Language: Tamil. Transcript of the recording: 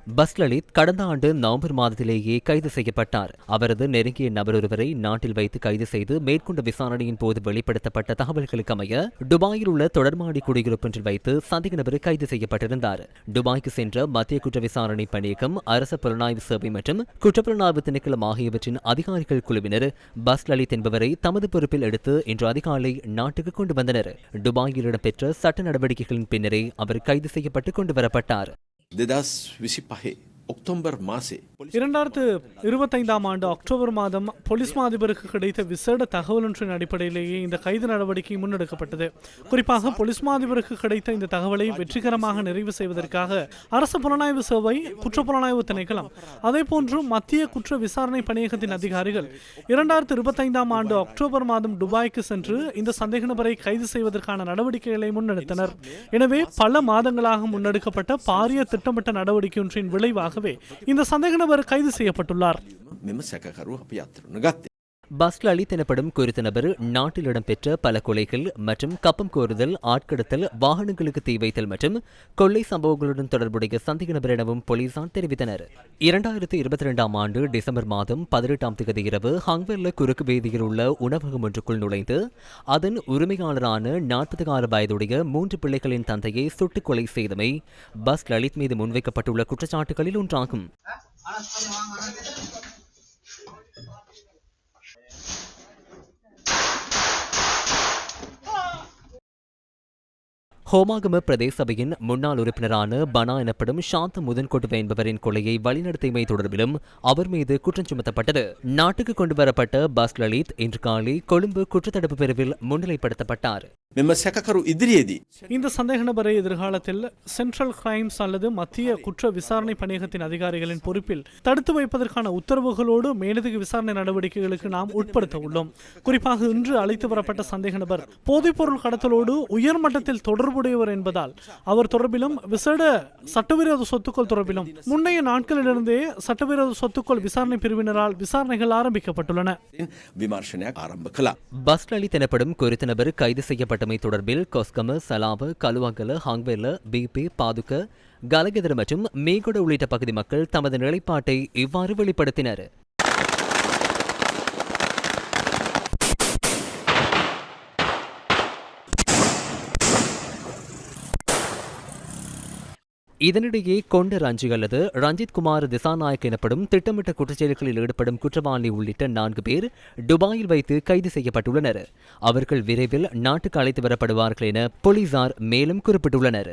பஸ் லலித் கடந்த ஆண்டு நவம்பர் மாதத்திலேயே கைது செய்யப்பட்டார். அவரது நெருங்கிய நபர் ஒருவரை நாட்டில் வைத்து கைது செய்து மேற்கொண்ட விசாரணையின் போது வெளிப்படுத்தப்பட்ட தகவல்களுக்கு அமைய துபாயில் உள்ள தொடர்மாடி குடியிருப்பொன்றில் வைத்து சந்தேக நபர் கைது செய்யப்பட்டிருந்தார். துபாய்க்கு சென்ற மத்திய குற்ற விசாரணை பணியகம், அரச புலனாய்வு சேவை மற்றும் குற்றப்புலனாய்வு திணைக்களம் ஆகியவற்றின் அதிகாரிகள் குழுவினர் பஸ் லலித் என்பவரை தமது பொறுப்பில் எடுத்து இன்று அதிகாலை நாட்டுக்கு கொண்டு வந்தனர். துபாயில் இடம்பெற்ற சட்ட நடவடிக்கைகளின் பின்னரே அவர் கைது செய்யப்பட்டு கொண்டு வரப்பட்டார். 2025 ஒக்டோபர் மாசே 2025 ஆண்டு அக்டோபர் மாதம் போலீஸ் மாதிபருக்கு கிடைத்த விசேட தகவல் ஒன்றின் அடிப்படையிலேயே இந்த கைது நடவடிக்கை முன்னெடுக்கப்பட்டது. குறிப்பாக போலீஸ் மாதிபருக்கு கிடைத்த இந்த தகவலை வெற்றிகரமாக நிறைவு செய்வதற்காக அரசு புலனாய்வு சேவை, குற்றப்புலனாய்வு திணைக்களம், அதேபோன்று மத்திய குற்ற விசாரணை பணியகத்தின் அதிகாரிகள் 2025 ஆண்டு அக்டோபர் மாதம் துபாய்க்கு சென்று இந்த சந்தேக நபரை கைது செய்வதற்கான நடவடிக்கைகளை முன்னெடுத்தனர். எனவே பல மாதங்களாக முன்னெடுக்கப்பட்ட பாரிய திட்டமிட்ட நடவடிக்கை ஒன்றின் விளைவாக இந்த சந்தேக நபர் கைது செய்யப்பட்டுள்ளார். பஸ் லலித் எனப்படும் குறித்த நபர் நாட்டில் இடம்பெற்ற பல கொலைகள் மற்றும் கப்பம் கோருதல், ஆட்கடத்தல், வாகனங்களுக்கு தீ வைத்தல் மற்றும் கொள்ளை சம்பவங்களுடன் தொடர்புடைய சந்தேக நபர் எனவும் போலீசார் தெரிவித்தனர். 2022 ஆண்டு டிசம்பர் மாதம் 18ஆம் தேதி இரவு ஹங்வெல்ல குறுக்கு வீதியில் உள்ள உணவகம் ஒன்றுக்குள் நுழைந்து அதன் உரிமையாளரான 46 வயதுடைய 3 பிள்ளைகளின் தந்தையை சுட்டுக் கொலை செய்தமை பஸ் லலித் மீது முன்வைக்கப்பட்டுள்ள குற்றச்சாட்டுகளில் ஒன்றாகும். ஹோமாகம பிரதேச சபையின் முன்னாள் உறுப்பினரான பனா எனப்படும் சாந்த முதன்கொட்டுவ என்பவரின் கொலையை வழிநடத்தியமை தொடர்பிலும் அவர் மீது குற்றம் சுமத்தப்பட்டது. நாட்டுக்கு கொண்டு வரப்பட்ட பஸ் லலித் இன்று காலை கொழும்பு குற்றத்தடுப்பு பிரிவில் முன்னிலைப்படுத்தப்பட்டார். இந்த சந்தேக நபரை எதிர்காலத்தில் சென்ட்ரல் கிரைம்ஸ் அல்லது மத்திய குற்ற விசாரணை பணியகத்தின் அதிகாரிகளின் பொறுப்பில் தடுத்து வைப்பதற்கான உத்தரவுகளோடு மேலதிக விசாரணை நடவடிக்கைகளுக்கு நாம் உட்படுத்த உள்ளோம். குறிப்பாக இன்று அழைத்து வரப்பட்ட சந்தேக நபர் போதைப்பொருள் கடத்தலோடு உயர்மட்டத்தில் தொடர்புடையவர் என்பதால் அவர் தொடர்பிலும் விசேட சட்டவிரோத சொத்துக்கள் தொடர்பிலும் முன்னைய நாட்களிலிருந்தே சட்டவிரோத சொத்துக்கள் விசாரணை பிரிவினரால் விசாரணைகள் ஆரம்பிக்கப்பட்டுள்ளன. பஸ் லலித் எனப்படும் குறித்த நபர் கைது செய்யப்பட்ட தொடர்பில் கொஸ்கம, சலாவ, கலுவாங்கல, ஹங்வெல்ல, பிபி, பாதுக, கலகெதர மற்றும் மேகொட உள்ளிட்ட பகுதி மக்கள் தமது நிலைப்பாட்டை இவ்வாறு வெளிப்படுத்தினர். இதனிடையே கொண்ட ரஞ்சி அல்லது ரஞ்சித் குமார் திசாநாயக் எனப்படும் திட்டமிட்ட குற்றச்செயல்களில் ஈடுபடும் குற்றவாளி உள்ளிட்ட 4 பேர் துபாயில் வைத்து கைது செய்யப்பட்டுள்ளனர். அவர்கள் விரைவில் நாட்டுக்கு அழைத்து வரப்படுவார்கள் என போலீசார் மேலும் குறிப்பிட்டுள்ளனர்.